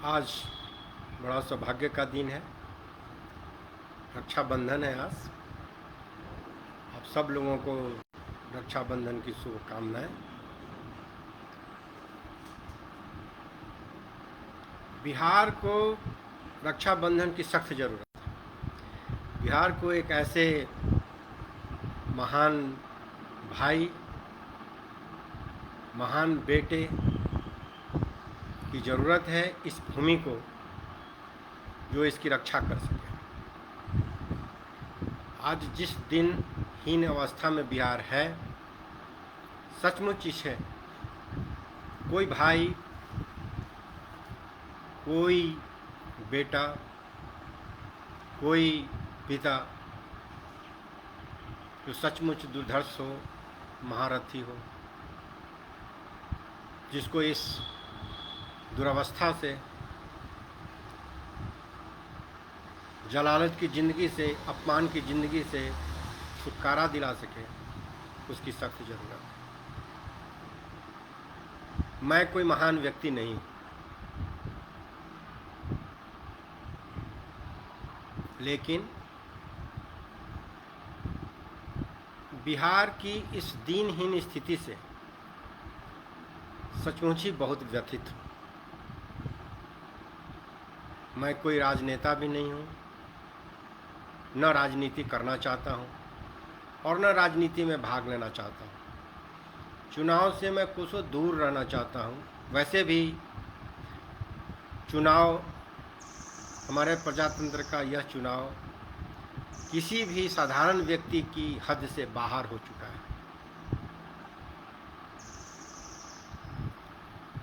आज बड़ा सौभाग्य का दिन है। रक्षाबंधन है आज। आप सब लोगों को रक्षाबंधन की शुभकामनाएं। बिहार को रक्षाबंधन की सख्त ज़रूरत है। बिहार को एक ऐसे महान भाई, महान बेटे की ज़रूरत है इस भूमि को, जो इसकी रक्षा कर सके। आज जिस दिन हीन अवस्था में बिहार है, सचमुच इसे कोई भाई, कोई बेटा, कोई पिता जो सचमुच दुर्धर्ष हो, महारथी हो, जिसको इस दुरावस्था से, जलालत की ज़िंदगी से, अपमान की ज़िंदगी से छुटकारा दिला सके, उसकी सख्त ज़रूरत है। मैं कोई महान व्यक्ति नहीं हूँ, लेकिन बिहार की इस दीनहीन स्थिति से सचमुच ही बहुत व्यथित हूँ। मैं कोई राजनेता भी नहीं हूँ, न राजनीति करना चाहता हूँ और न राजनीति में भाग लेना चाहता हूँ। चुनाव से मैं कुछ दूर रहना चाहता हूँ। वैसे भी चुनाव, हमारे प्रजातंत्र का यह चुनाव किसी भी साधारण व्यक्ति की हद से बाहर हो चुका है।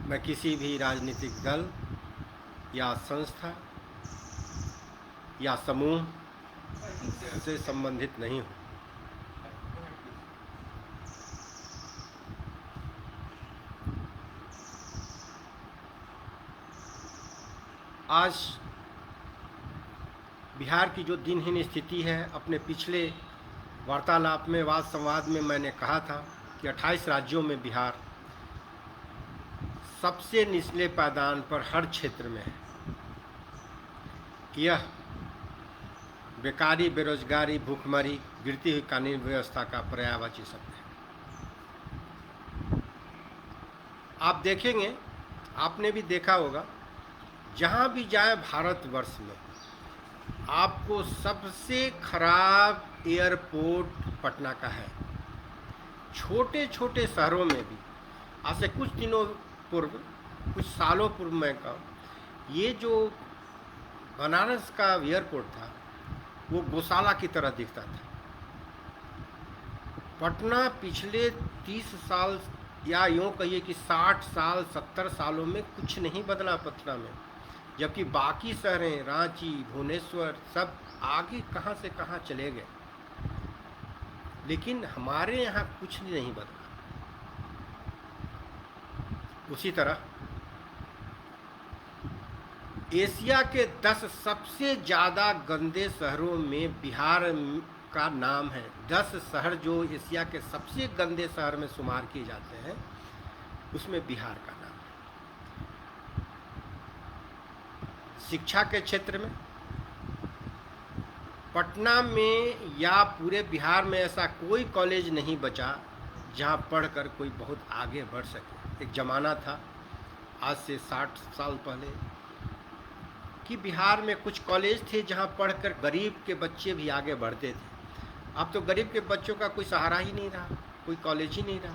मैं किसी भी राजनीतिक दल या संस्था या समूह से संबंधित नहीं हूँ। आज बिहार की जो दिनहीन स्थिति है, अपने पिछले वार्तालाप में, वाद संवाद में मैंने कहा था कि 28 राज्यों में बिहार सबसे निचले पायदान पर हर क्षेत्र में है। कि यह बेकारी, बेरोजगारी, भूखमरी, गिरती हुई कानून व्यवस्था का पर्यायवाची शब्द है। आप देखेंगे, आपने भी देखा होगा, जहाँ भी जाए भारतवर्ष में आपको सबसे खराब एयरपोर्ट पटना का है। छोटे छोटे शहरों में भी, आज से कुछ दिनों पूर्व, कुछ सालों पूर्व मैं कहूँ, ये जो बनारस का एयरपोर्ट था वो गौशाला की तरह दिखता था। पटना पिछले 30 साल या यूँ कहिए कि 60 साल, 70 सालों में कुछ नहीं बदला पटना में, जबकि बाकी शहरें, रांची, भुवनेश्वर, सब आगे कहाँ से कहाँ चले गए, लेकिन हमारे यहाँ कुछ नहीं बदला। उसी तरह एशिया के 10 सबसे ज़्यादा गंदे शहरों में बिहार का नाम है। 10 शहर जो एशिया के सबसे गंदे शहर में शुमार किए जाते हैं, उसमें बिहार का नाम है। शिक्षा के क्षेत्र में पटना में या पूरे बिहार में ऐसा कोई कॉलेज नहीं बचा जहां पढ़कर कोई बहुत आगे बढ़ सके। एक ज़माना था, आज से 60 साल पहले, कि बिहार में कुछ कॉलेज थे जहां पढ़कर गरीब के बच्चे भी आगे बढ़ते थे। अब तो गरीब के बच्चों का कोई सहारा ही नहीं रहा, कोई कॉलेज ही नहीं रहा।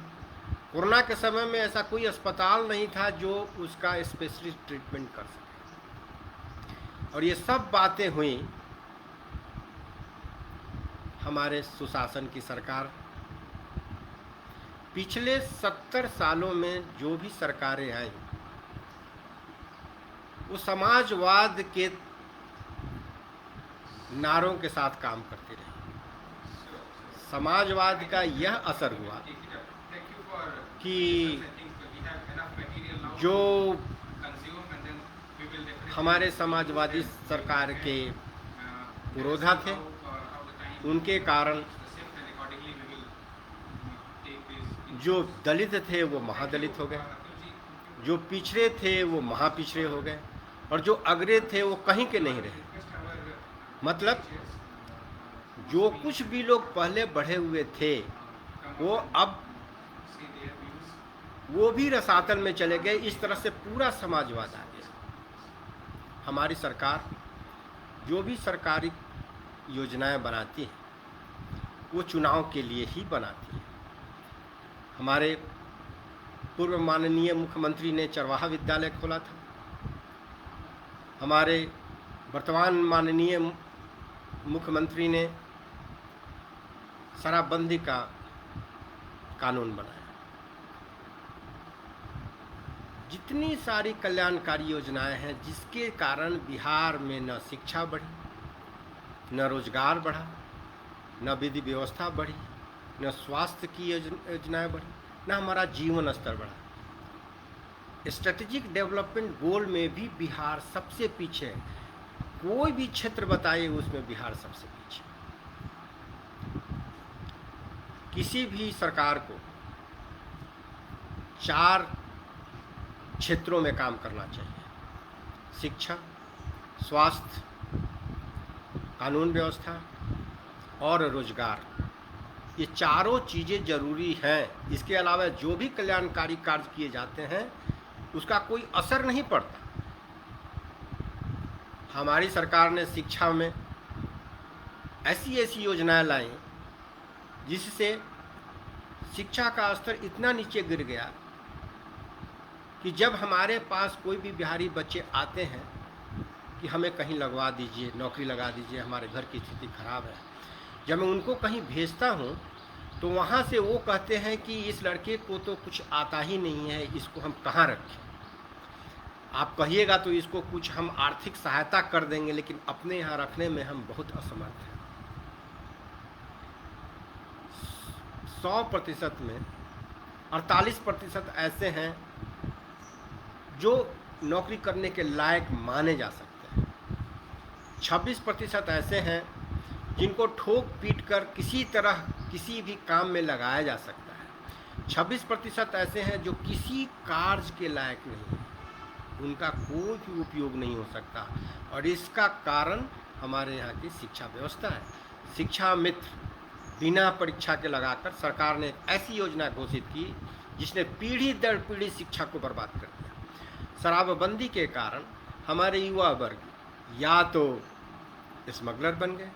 कोरोना के समय में ऐसा कोई अस्पताल नहीं था जो उसका स्पेशलिस्ट ट्रीटमेंट कर सके। और ये सब बातें हुई हमारे सुशासन की सरकार। पिछले 70 सालों में जो भी सरकारें आई, वो समाजवाद के नारों के साथ काम करती रही। समाजवाद का यह असर हुआ कि जो हमारे समाजवादी सरकार के विरोधा थे, उनके कारण जो दलित थे वो महादलित हो गए, जो पिछड़े थे वो महापिछड़े हो गए, और जो अग्रे थे वो कहीं के नहीं रहे। मतलब जो कुछ भी लोग पहले बढ़े हुए थे वो अब वो भी रसातल में चले गए। इस तरह से पूरा समाजवाद आ गया। हमारी सरकार जो भी सरकारी योजनाएं बनाती है वो चुनाव के लिए ही बनाती है। हमारे पूर्व माननीय मुख्यमंत्री ने चरवाहा विद्यालय खोला था। हमारे वर्तमान माननीय मुख्यमंत्री ने शराबबंदी का कानून बनाया। जितनी सारी कल्याणकारी योजनाएं हैं जिसके कारण बिहार में न शिक्षा बढ़ी, न रोजगार बढ़ा, न विधि व्यवस्था बढ़ी, न स्वास्थ्य की योजनाएं बढ़ी, न हमारा जीवन स्तर बढ़ा। स्ट्रेटेजिक डेवलपमेंट गोल में भी बिहार सबसे पीछे है। कोई भी क्षेत्र बताइए उसमें बिहार सबसे पीछे। किसी भी सरकार को 4 क्षेत्रों में काम करना चाहिए: शिक्षा, स्वास्थ्य, कानून व्यवस्था और रोजगार। ये चारों चीज़ें जरूरी हैं। इसके अलावा जो भी कल्याणकारी कार्य किए जाते हैं उसका कोई असर नहीं पड़ता। हमारी सरकार ने शिक्षा में ऐसी ऐसी योजनाएं लाई जिससे शिक्षा का स्तर इतना नीचे गिर गया कि जब हमारे पास कोई भी बिहारी बच्चे आते हैं कि हमें कहीं लगवा दीजिए, नौकरी लगा दीजिए, हमारे घर की स्थिति खराब है, जब मैं उनको कहीं भेजता हूँ तो वहाँ से वो कहते हैं कि इस लड़के को तो कुछ आता ही नहीं है, इसको हम कहाँ रखें। आप कहिएगा तो इसको कुछ हम आर्थिक सहायता कर देंगे, लेकिन अपने यहाँ रखने में हम बहुत असमर्थ हैं। 100% में 48% ऐसे हैं जो नौकरी करने के लायक माने जा सकते हैं। 26% ऐसे हैं जिनको ठोक पीट कर किसी तरह किसी भी काम में लगाया जा सकता है। 26% ऐसे हैं जो किसी कार्य के लायक नहीं है, उनका कोई भी उपयोग नहीं हो सकता। और इसका कारण हमारे यहाँ की शिक्षा व्यवस्था है। शिक्षा मित्र बिना परीक्षा के लगाकर सरकार ने एक ऐसी योजना घोषित की जिसने पीढ़ी दर पीढ़ी शिक्षा को बर्बाद कर दिया। शराबबंदी के कारण हमारे युवा वर्ग या तो स्मगलर बन गए,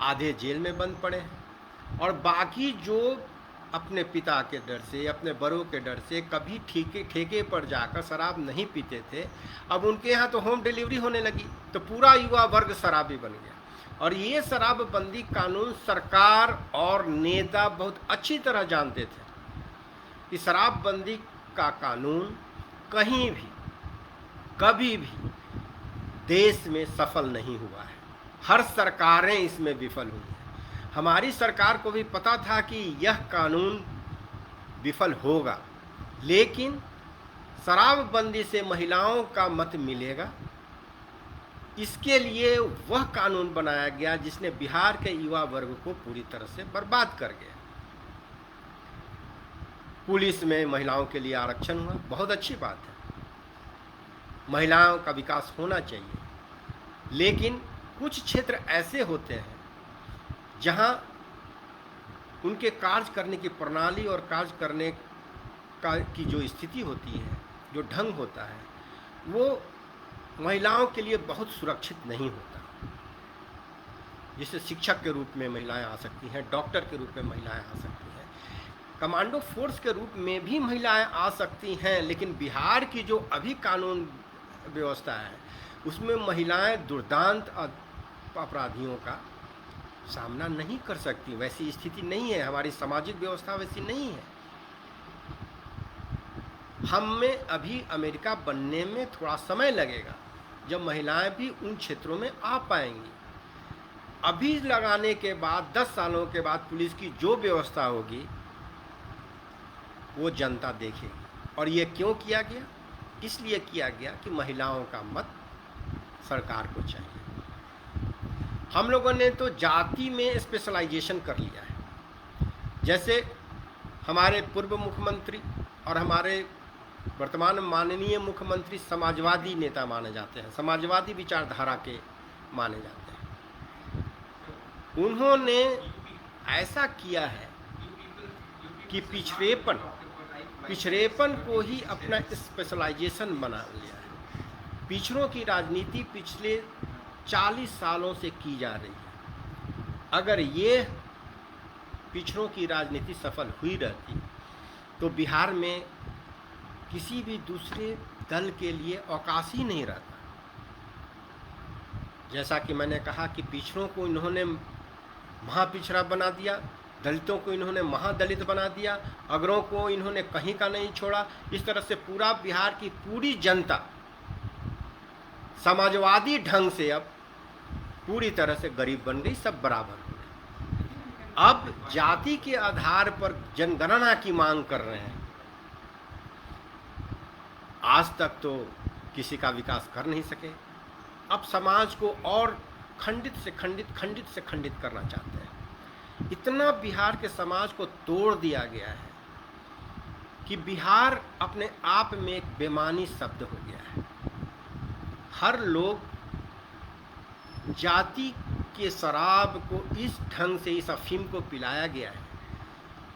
आधे जेल में बंद पड़े हैं, और बाकी जो अपने पिता के डर से, अपने बड़ों के डर से कभी ठेके पर जाकर शराब नहीं पीते थे, अब उनके यहाँ तो होम डिलीवरी होने लगी, तो पूरा युवा वर्ग शराबी बन गया। और ये शराबबंदी कानून सरकार और नेता बहुत अच्छी तरह जानते थे कि शराबबंदी का कानून कहीं भी कभी भी देश में सफल नहीं हुआ है। हर सरकारें इसमें विफल हुई हैं। हमारी सरकार को भी पता था कि यह कानून विफल होगा, लेकिन शराबबंदी से महिलाओं का मत मिलेगा, इसके लिए वह कानून बनाया गया जिसने बिहार के युवा वर्ग को पूरी तरह से बर्बाद कर गया। पुलिस में महिलाओं के लिए आरक्षण हुआ, बहुत अच्छी बात है, महिलाओं का विकास होना चाहिए। लेकिन कुछ क्षेत्र ऐसे होते हैं जहां उनके कार्य करने की प्रणाली और कार्य करने की जो स्थिति होती है, जो ढंग होता है, वो महिलाओं के लिए बहुत सुरक्षित नहीं होता। जैसे शिक्षक के रूप में महिलाएं आ सकती हैं, डॉक्टर के रूप में महिलाएं आ सकती हैं, कमांडो फोर्स के रूप में भी महिलाएं आ सकती हैं। लेकिन बिहार की जो अभी कानून व्यवस्था है उसमें महिलाएं दुर्दांत अपराधियों का सामना नहीं कर सकती। वैसी स्थिति नहीं है, हमारी सामाजिक व्यवस्था वैसी नहीं है। हम में अभी अमेरिका बनने में थोड़ा समय लगेगा जब महिलाएं भी उन क्षेत्रों में आ पाएंगी। अभी लगाने के बाद 10 सालों के बाद पुलिस की जो व्यवस्था होगी वो जनता देखेगी। और ये क्यों किया गया? इसलिए किया गया कि महिलाओं का मत सरकार को चाहिए। हम लोगों ने तो जाति में स्पेशलाइजेशन कर लिया है। जैसे हमारे पूर्व मुख्यमंत्री और हमारे वर्तमान में माननीय मुख्यमंत्री समाजवादी नेता माने जाते हैं, समाजवादी विचारधारा के माने जाते हैं। उन्होंने ऐसा किया है कि पिछड़ेपन को ही अपना स्पेशलाइजेशन बना लिया है। पिछड़ों की राजनीति पिछले 40 सालों से की जा रही है। अगर ये पिछड़ों की राजनीति सफल हुई रहती तो बिहार में किसी भी दूसरे दल के लिए अवकाश ही नहीं रहता। जैसा कि मैंने कहा कि पिछड़ों को इन्होंने महापिछड़ा बना दिया, दलितों को इन्होंने महादलित बना दिया, अगरों को इन्होंने कहीं का नहीं छोड़ा। इस तरह से पूरा बिहार की पूरी जनता समाजवादी ढंग से अब पूरी तरह से गरीब बन गई, सब बराबर हो गए। अब जाति के आधार पर जनगणना की मांग कर रहे हैं। आज तक तो किसी का विकास कर नहीं सके, अब समाज को और खंडित से खंडित करना चाहते हैं। इतना बिहार के समाज को तोड़ दिया गया है कि बिहार अपने आप में एक बेमानी शब्द हो गया है। हर लोग जाति के शराब को इस ढंग से, इस अफीम को पिलाया गया है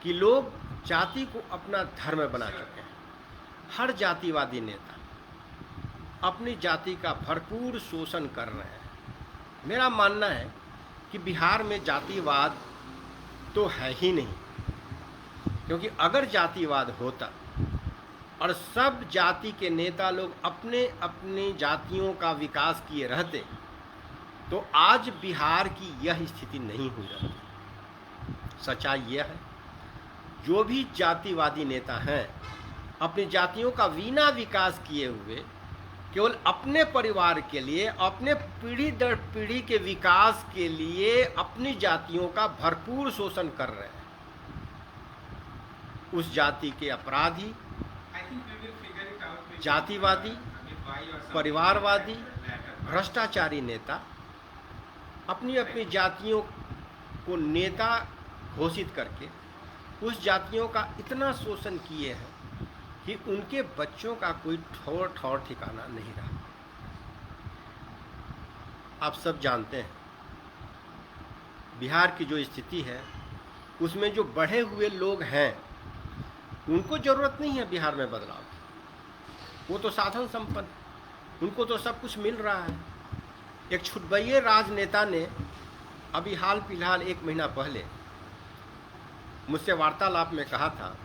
कि लोग जाति को अपना धर्म बना चुके हैं। हर जातिवादी नेता अपनी जाति का भरपूर शोषण कर रहे हैं। मेरा मानना है कि बिहार में जातिवाद तो है ही नहीं, क्योंकि अगर जातिवाद होता और सब जाति के नेता लोग अपने अपनी जातियों का विकास किए रहते तो आज बिहार की यह स्थिति नहीं हुई रहती। सच्चाई यह है, जो भी जातिवादी नेता हैं अपनी जातियों का बिना विकास किए हुए केवल अपने परिवार के लिए, अपने पीढ़ी दर पीढ़ी के विकास के लिए अपनी जातियों का भरपूर शोषण कर रहे हैं। उस जाति के अपराधी, जातिवादी, परिवारवादी, भ्रष्टाचारी नेता अपनी अपनी जातियों को नेता घोषित करके उस जातियों का इतना शोषण किए हैं कि उनके बच्चों का कोई ठौर ठिकाना नहीं रहा। आप सब जानते हैं बिहार की जो स्थिति है उसमें जो बढ़े हुए लोग हैं उनको ज़रूरत नहीं है बिहार में बदलाव की। वो तो साधन संपन्न, उनको तो सब कुछ मिल रहा है। एक छुटभइये राजनेता ने अभी हाल फिलहाल 1 महीना पहले मुझसे वार्तालाप में कहा था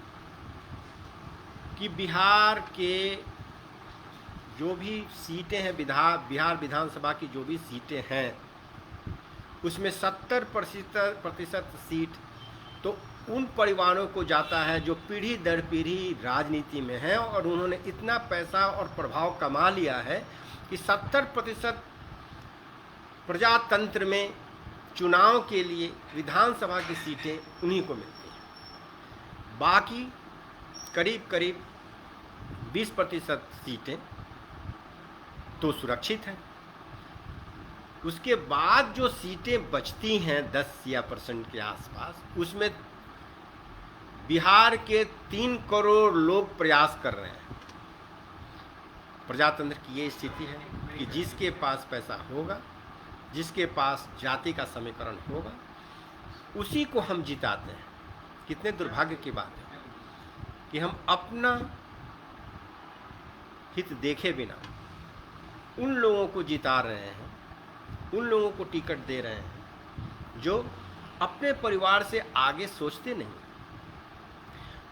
कि बिहार के जो भी सीटें हैं, बिहार विधानसभा की जो भी सीटें हैं उसमें 70% सीट तो उन परिवारों को जाता है जो पीढ़ी दर पीढ़ी राजनीति में हैं और उन्होंने इतना पैसा और प्रभाव कमा लिया है कि 70% प्रजातंत्र में चुनाव के लिए विधानसभा की सीटें उन्हीं को मिलती हैं। बाकी करीब 20% सीटें तो सुरक्षित हैं। उसके बाद जो सीटें बचती हैं 10% के आसपास, उसमें बिहार के 3 करोड़ लोग प्रयास कर रहे हैं। प्रजातंत्र की ये स्थिति है कि जिसके पास पैसा होगा, जिसके पास जाति का समीकरण होगा, उसी को हम जिताते हैं। कितने दुर्भाग्य की बात है कि हम अपना हित देखे बिना उन लोगों को जिता रहे हैं, उन लोगों को टिकट दे रहे हैं जो अपने परिवार से आगे सोचते नहीं।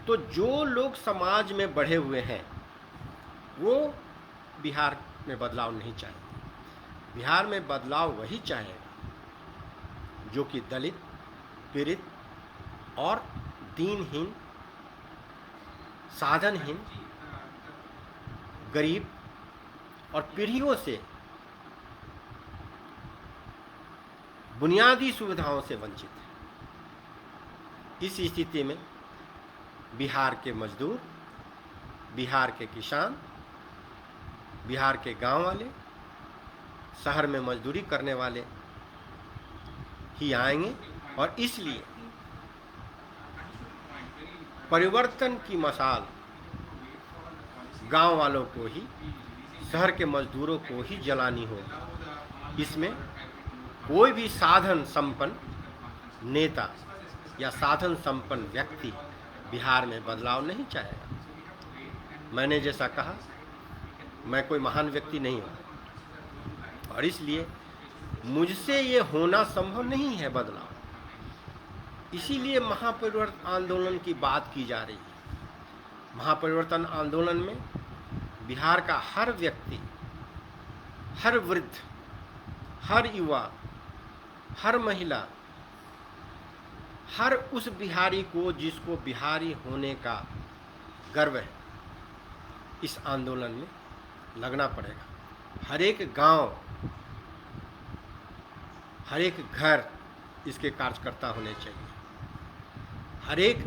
तो जो लोग समाज में बढ़े हुए हैं वो बिहार में बदलाव नहीं चाहते। बिहार में बदलाव वही चाहेगा जो कि दलित, पीड़ित और दीनहीन, साधनहीन, गरीब और पीढ़ियों से, बुनियादी सुविधाओं से वंचित है। इस स्थिति में बिहार के मजदूर, बिहार के किसान, बिहार के गांव वाले, शहर में मजदूरी करने वाले ही आएंगे और इसलिए परिवर्तन की मशाल गांव वालों को ही, शहर के मजदूरों को ही जलानी होगी। इसमें कोई भी साधन संपन्न नेता या साधन संपन्न व्यक्ति बिहार में बदलाव नहीं चाहेगा। मैंने जैसा कहा, मैं कोई महान व्यक्ति नहीं हूँ और इसलिए मुझसे ये होना संभव नहीं है बदलाव। इसीलिए महापरिवर्तन आंदोलन की बात की जा रही है। महापरिवर्तन आंदोलन में बिहार का हर व्यक्ति, हर वृद्ध, हर युवा, हर महिला, हर उस बिहारी को जिसको बिहारी होने का गर्व है, इस आंदोलन में लगना पड़ेगा। हर एक गांव, हर एक घर इसके कार्यकर्ता होने चाहिए। हर एक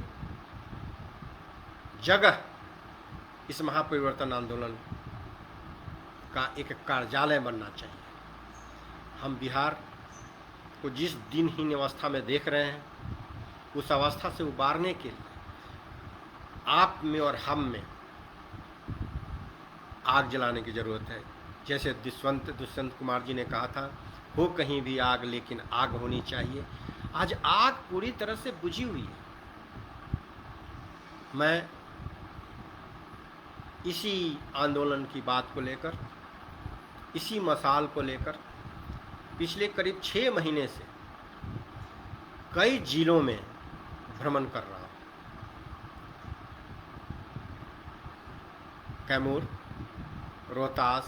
जगह इस महापरिवर्तन आंदोलन का एक कार्यालय बनना चाहिए। हम बिहार को जिस दिनहीन अवस्था में देख रहे हैं, उस अवस्था से उबारने के लिए आप में और हम में आग जलाने की ज़रूरत है। जैसे दुष्यंत कुमार जी ने कहा था, हो कहीं भी आग लेकिन आग होनी चाहिए। आज आग पूरी तरह से बुझी हुई है। मैं इसी आंदोलन की बात को लेकर, इसी मसाल को लेकर पिछले करीब 6 महीने से कई जिलों में भ्रमण कर रहा हूँ। कैमूर, रोहतास,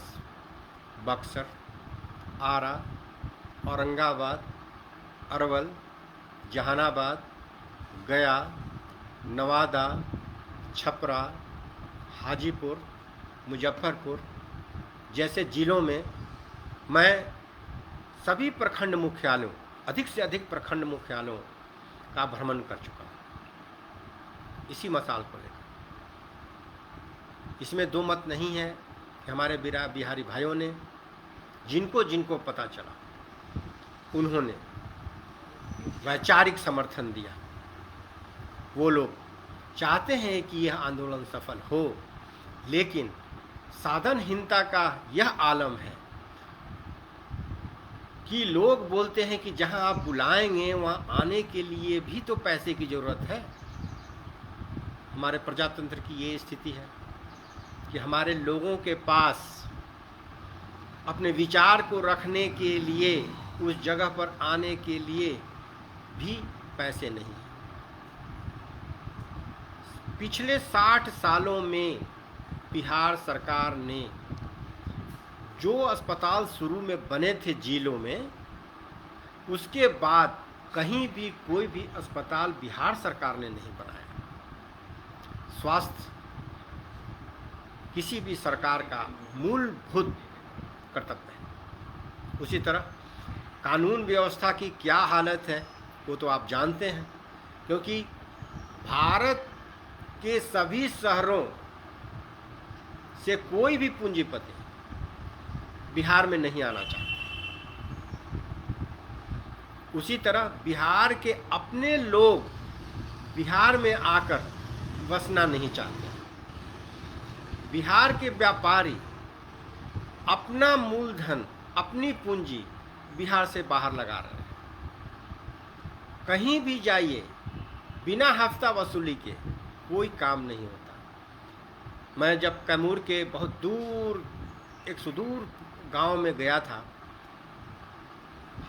बक्सर, आरा, औरंगाबाद, अरवल, जहानाबाद, गया, नवादा, छपरा, हाजीपुर, मुजफ्फरपुर जैसे जिलों में मैं सभी प्रखंड मुख्यालयों, अधिक से अधिक प्रखंड मुख्यालयों का भ्रमण कर चुका हूँ इसी मसाल को लेकर। इसमें दो मत नहीं है कि हमारे बिहारी भाइयों ने, जिनको पता चला, उन्होंने वैचारिक समर्थन दिया। वो लोग चाहते हैं कि यह आंदोलन सफल हो, लेकिन साधनहीनता का यह आलम है कि लोग बोलते हैं कि जहां आप बुलाएंगे वहां आने के लिए भी तो पैसे की ज़रूरत है। हमारे प्रजातंत्र की ये स्थिति है कि हमारे लोगों के पास अपने विचार को रखने के लिए, उस जगह पर आने के लिए भी पैसे नहीं। पिछले 60 सालों में बिहार सरकार ने जो अस्पताल शुरू में बने थे जिलों में, उसके बाद कहीं भी कोई भी अस्पताल बिहार सरकार ने नहीं बनाया। स्वास्थ्य किसी भी सरकार का मूलभूत कर्तव्य है। उसी तरह कानून व्यवस्था की क्या हालत है वो तो आप जानते हैं, क्योंकि भारत के सभी शहरों से कोई भी पूंजीपति बिहार में नहीं आना चाहता। उसी तरह बिहार के अपने लोग बिहार में आकर बसना नहीं चाहते। बिहार के व्यापारी अपना मूलधन, अपनी पूंजी बिहार से बाहर लगा रहे हैं। कहीं भी जाइए, बिना हफ्ता वसूली के कोई काम नहीं होता। मैं जब कैमूर के बहुत दूर, एक सुदूर गांव में गया था,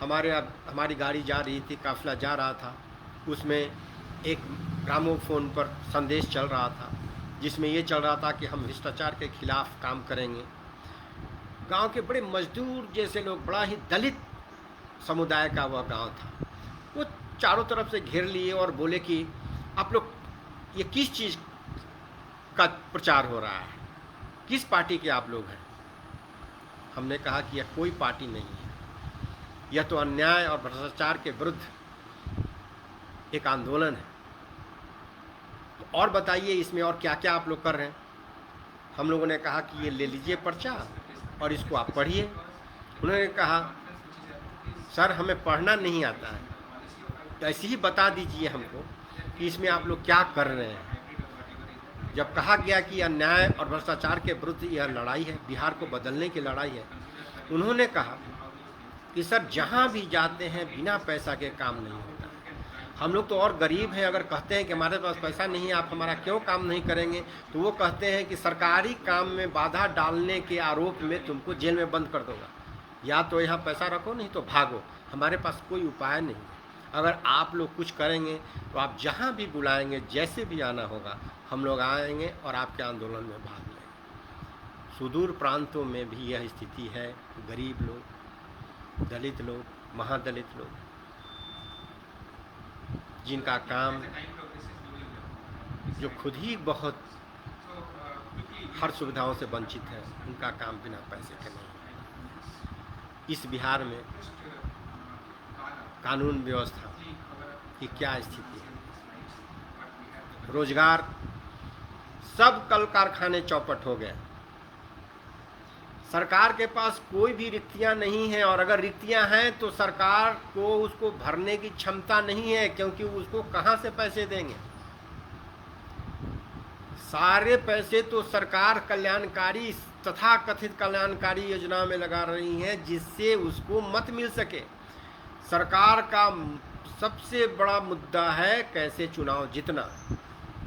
हमारी गाड़ी जा रही थी, काफिला जा रहा था। उसमें एक ग्रामोफोन पर संदेश चल रहा था, जिसमें ये चल रहा था कि हम भ्रष्टाचार के खिलाफ काम करेंगे। गांव के बड़े मजदूर जैसे लोग, बड़ा ही दलित समुदाय का वह गांव था, वो चारों तरफ से घेर लिए और बोले कि आप लोग ये किस चीज़ का प्रचार हो रहा है, किस पार्टी के आप लोग हैं। हमने कहा कि यह कोई पार्टी नहीं है, यह तो अन्याय और भ्रष्टाचार के विरुद्ध एक आंदोलन है। तो और बताइए इसमें और क्या क्या आप लोग कर रहे हैं। हम लोगों ने कहा कि ये ले लीजिए पर्चा और इसको आप पढ़िए। उन्होंने कहा सर हमें पढ़ना नहीं आता है, तो ऐसे ही बता दीजिए हमको कि इसमें आप लोग क्या कर रहे हैं। जब कहा गया कि अन्याय और भ्रष्टाचार के विरुद्ध यह लड़ाई है, बिहार को बदलने की लड़ाई है, उन्होंने कहा कि सर जहाँ भी जाते हैं बिना पैसा के काम नहीं होता है। हम लोग तो और गरीब हैं, अगर कहते हैं कि हमारे पास पैसा नहीं है, आप हमारा क्यों काम नहीं करेंगे, तो वो कहते हैं कि सरकारी काम में बाधा डालने के आरोप में तुमको जेल में बंद कर दूंगा, या तो यहाँ पैसा रखो नहीं तो भागो, हमारे पास कोई उपाय नहीं है। अगर आप लोग कुछ करेंगे तो आप जहाँ भी बुलाएंगे, जैसे भी आना होगा, हम लोग आएंगे और आपके आंदोलन में भाग लेंगे। सुदूर प्रांतों में भी यह स्थिति है। गरीब लोग, दलित लोग, महादलित लोग, जिनका काम, जो खुद ही बहुत हर सुविधाओं से वंचित है, उनका काम बिना पैसे के नहीं है। इस बिहार में कानून व्यवस्था की क्या स्थिति है? रोजगार, सब कल कारखाने चौपट हो गए। सरकार के पास कोई भी रिक्तियां नहीं है, और अगर रिक्तियां हैं तो सरकार को उसको भरने की क्षमता नहीं है, क्योंकि उसको कहां से पैसे देंगे। सारे पैसे तो सरकार कल्याणकारी तथा कथित कल्याणकारी योजना में लगा रही है, जिससे उसको मत मिल सके। सरकार का सबसे बड़ा मुद्दा है कैसे चुनाव जीतना।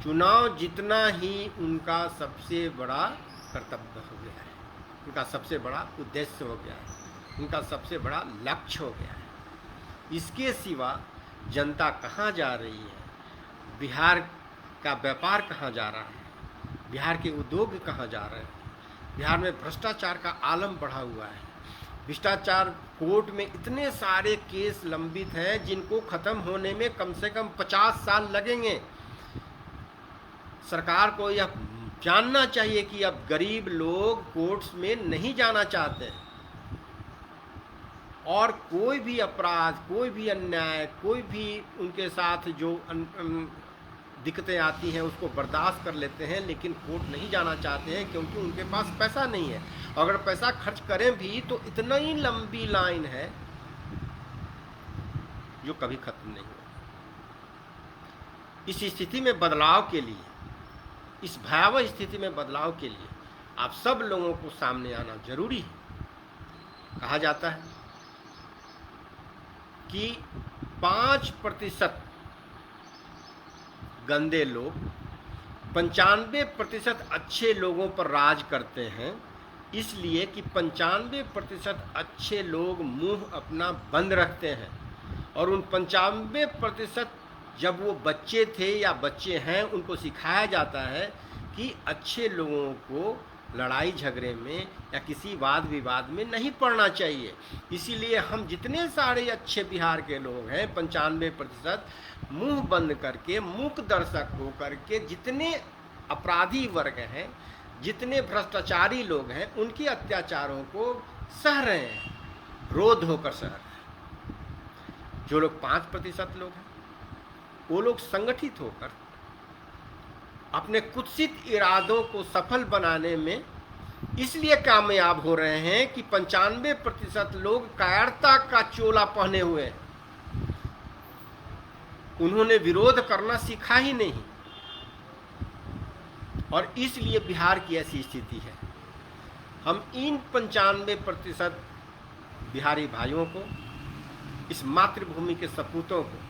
चुनाव जीतना ही उनका सबसे बड़ा कर्तव्य हो गया है, उनका सबसे बड़ा उद्देश्य हो गया है, उनका सबसे बड़ा लक्ष्य हो गया है। इसके सिवा जनता कहाँ जा रही है, बिहार का व्यापार कहाँ जा रहा है, बिहार के उद्योग कहाँ जा रहे हैं। बिहार में भ्रष्टाचार का आलम बढ़ा हुआ है। भ्रष्टाचार कोर्ट में इतने सारे केस लंबित हैं, जिनको खत्म होने में कम से कम 50 साल लगेंगे। सरकार को यह जानना चाहिए कि अब गरीब लोग कोर्ट्स में नहीं जाना चाहते, और कोई भी अपराध, कोई भी अन्याय, कोई भी उनके साथ जो दिक्कतें आती हैं उसको बर्दाश्त कर लेते हैं, लेकिन कोर्ट नहीं जाना चाहते हैं, क्योंकि उनके पास पैसा नहीं है। अगर पैसा खर्च करें भी तो इतना ही लंबी लाइन है जो कभी खत्म नहीं होगी। इस स्थिति में बदलाव के लिए, इस भयावह स्थिति में बदलाव के लिए आप सब लोगों को सामने आना जरूरी है। कहा जाता है कि 5% गंदे लोग 95% अच्छे लोगों पर राज करते हैं, इसलिए कि 95% अच्छे लोग मुंह अपना बंद रखते हैं, और उन 95% जब वो बच्चे थे या बच्चे हैं, उनको सिखाया जाता है कि अच्छे लोगों को लड़ाई झगड़े में या किसी वाद विवाद में नहीं पड़ना चाहिए। इसीलिए हम जितने सारे अच्छे बिहार के लोग हैं, 95% मुंह बंद करके, मूक दर्शक होकर के, जितने अपराधी वर्ग हैं, जितने भ्रष्टाचारी लोग हैं, उनके अत्याचारों को सह रहे हैं, रोध होकर सह रहे हैं। जो लोग 5% लोग हैं, वो लोग संगठित होकर अपने कुत्सित इरादों को सफल बनाने में इसलिए कामयाब हो रहे हैं कि 95% लोग कायरता का चोला पहने हुए हैं। उन्होंने विरोध करना सीखा ही नहीं, और इसलिए बिहार की ऐसी स्थिति है। हम इन 95% बिहारी भाइयों को, इस मातृभूमि के सपूतों को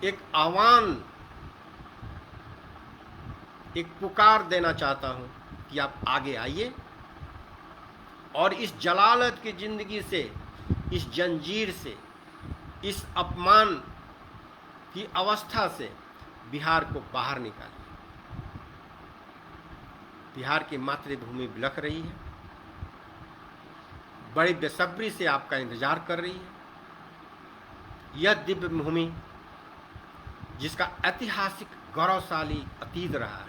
एक आह्वान, एक पुकार देना चाहता हूं कि आप आगे आइए और इस जलालत की जिंदगी से, इस जंजीर से, इस अपमान की अवस्था से बिहार को बाहर निकालिए। बिहार की मातृभूमि बिलख रही है, बड़ी बेसब्री से आपका इंतजार कर रही है। यह दिव्य भूमि जिसका ऐतिहासिक गौरवशाली अतीत रहा है,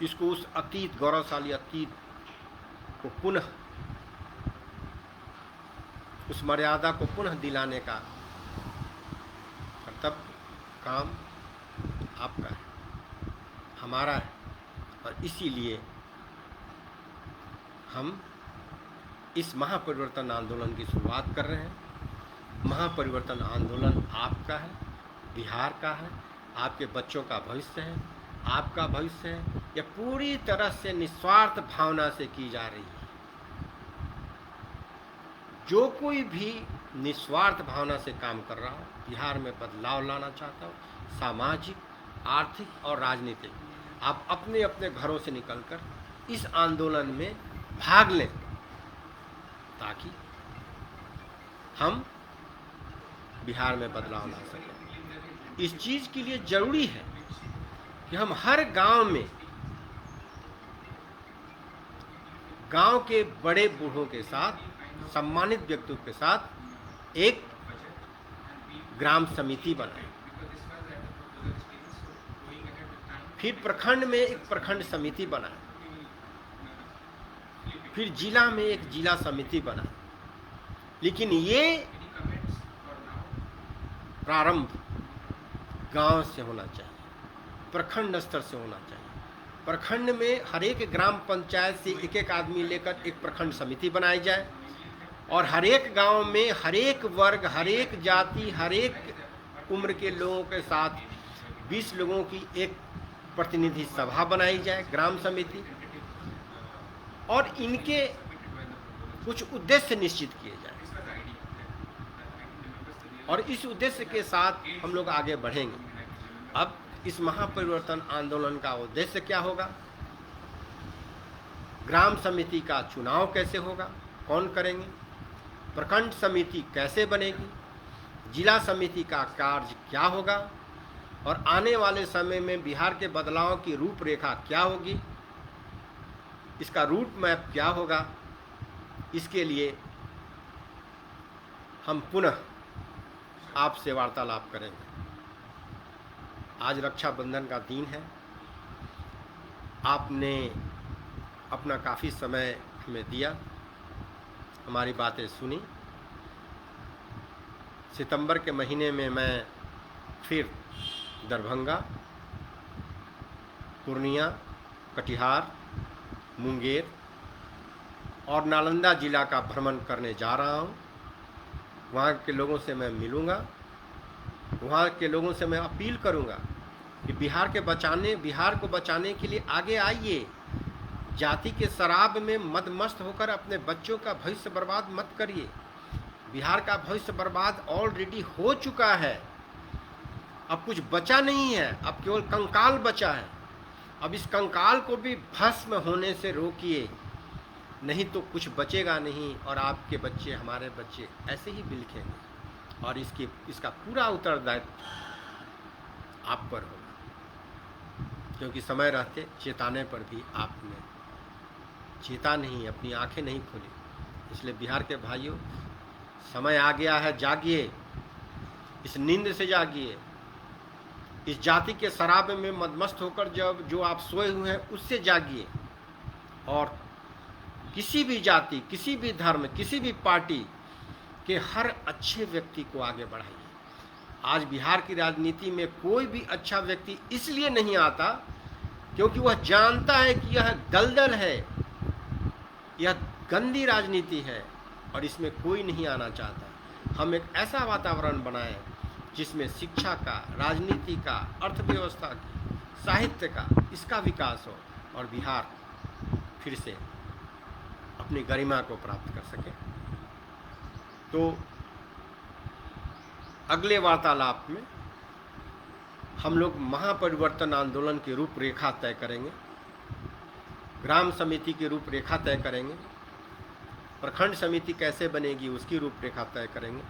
इसको उस अतीत, गौरवशाली अतीत को पुनः, उस मर्यादा को पुनः दिलाने का कर्तव्य, काम आपका है, हमारा है। और इसीलिए हम इस महापरिवर्तन आंदोलन की शुरुआत कर रहे हैं। महापरिवर्तन आंदोलन आपका है, बिहार का है, आपके बच्चों का भविष्य है, आपका भविष्य है, यह पूरी तरह से निस्वार्थ भावना से की जा रही है। जो कोई भी निस्वार्थ भावना से काम कर रहा हो, बिहार में बदलाव लाना चाहता हो, सामाजिक, आर्थिक और राजनीतिक, आप अपने अपने घरों से निकलकर इस आंदोलन में भाग लें, ताकि हम बिहार में बदलाव ला सकें। इस चीज़ के लिए जरूरी है कि हम हर गांव में, गांव के बड़े बूढ़ों के साथ, सम्मानित व्यक्तियों के साथ एक ग्राम समिति बनाएं, फिर प्रखंड में एक प्रखंड समिति बनाएं, फिर जिला में एक जिला समिति बनाएं। लेकिन ये प्रारंभ गांव से होना चाहिए, प्रखंड स्तर से होना चाहिए। प्रखंड में हर एक ग्राम पंचायत से एक एक आदमी लेकर एक प्रखंड समिति बनाई जाए, और हर एक गांव में हर एक वर्ग, हर एक जाति, हर एक उम्र के लोगों के साथ 20 लोगों की एक प्रतिनिधि सभा बनाई जाए, ग्राम समिति, और इनके कुछ उद्देश्य निश्चित किए जाए, और इस उद्देश्य के साथ हम लोग आगे बढ़ेंगे। अब इस महापरिवर्तन आंदोलन का उद्देश्य क्या होगा? ग्राम समिति का चुनाव कैसे होगा, कौन करेंगे? प्रखंड समिति कैसे बनेगी? जिला समिति का कार्य क्या होगा? और आने वाले समय में बिहार के बदलाव की रूपरेखा क्या होगी? इसका रूट मैप क्या होगा? इसके लिए हम पुनः आपसे वार्तालाप करेंगे। आज रक्षाबंधन का दिन है। आपने अपना काफ़ी समय हमें दिया, हमारी बातें सुनी। सितंबर के महीने में मैं फिर दरभंगा, पूर्णिया, कटिहार, मुंगेर और नालंदा जिला का भ्रमण करने जा रहा हूँ। वहाँ के लोगों से मैं मिलूँगा, वहाँ के लोगों से मैं अपील करूँगा कि बिहार को बचाने के लिए आगे आइए। जाति के शराब में मदमस्त होकर अपने बच्चों का भविष्य बर्बाद मत करिए। बिहार का भविष्य बर्बाद ऑलरेडी हो चुका है, अब कुछ बचा नहीं है, अब केवल कंकाल बचा है। अब इस कंकाल को भी भस्म होने से रोकिए, नहीं तो कुछ बचेगा नहीं, और आपके बच्चे, हमारे बच्चे ऐसे ही बिलखेंगे, और इसका पूरा उत्तरदायित्व आप पर होगा। क्योंकि समय रहते चेताने पर भी आपने चेता नहीं, अपनी आंखें नहीं खोली। इसलिए बिहार के भाइयों, समय आ गया है, जागिए, इस नींद से जागिए। इस जाति के शराब में मदमस्त होकर जो आप सोए हुए हैं, उससे जागिए, और किसी भी जाति, किसी भी धर्म, किसी भी पार्टी के हर अच्छे व्यक्ति को आगे बढ़ाइए। आज बिहार की राजनीति में कोई भी अच्छा व्यक्ति इसलिए नहीं आता क्योंकि वह जानता है कि यह दलदल है, यह गंदी राजनीति है, और इसमें कोई नहीं आना चाहता। हम एक ऐसा वातावरण बनाएं जिसमें शिक्षा का, राजनीति का, अर्थव्यवस्था की, साहित्य का, इसका विकास हो, और बिहार फिर से अपनी गरिमा को प्राप्त कर सके। तो अगले वार्तालाप में हम लोग महापरिवर्तन आंदोलन की रूपरेखा तय करेंगे, ग्राम समिति की रूपरेखा तय करेंगे, प्रखंड समिति कैसे बनेगी उसकी रूपरेखा तय करेंगे।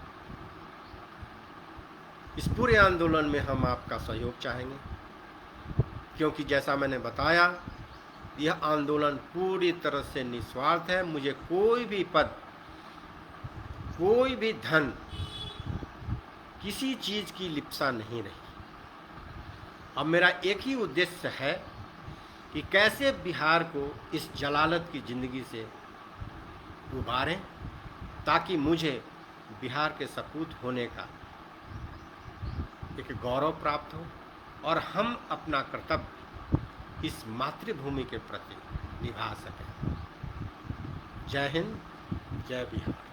इस पूरे आंदोलन में हम आपका सहयोग चाहेंगे, क्योंकि जैसा मैंने बताया, यह आंदोलन पूरी तरह से निस्वार्थ है। मुझे कोई भी पद, कोई भी धन, किसी चीज़ की लिप्सा नहीं रही। अब मेरा एक ही उद्देश्य है कि कैसे बिहार को इस जलालत की ज़िंदगी से उबारें, ताकि मुझे बिहार के सपूत होने का एक गौरव प्राप्त हो, और हम अपना कर्तव्य इस मातृभूमि के प्रति निभा सकें। जय हिंद, जय बिहार।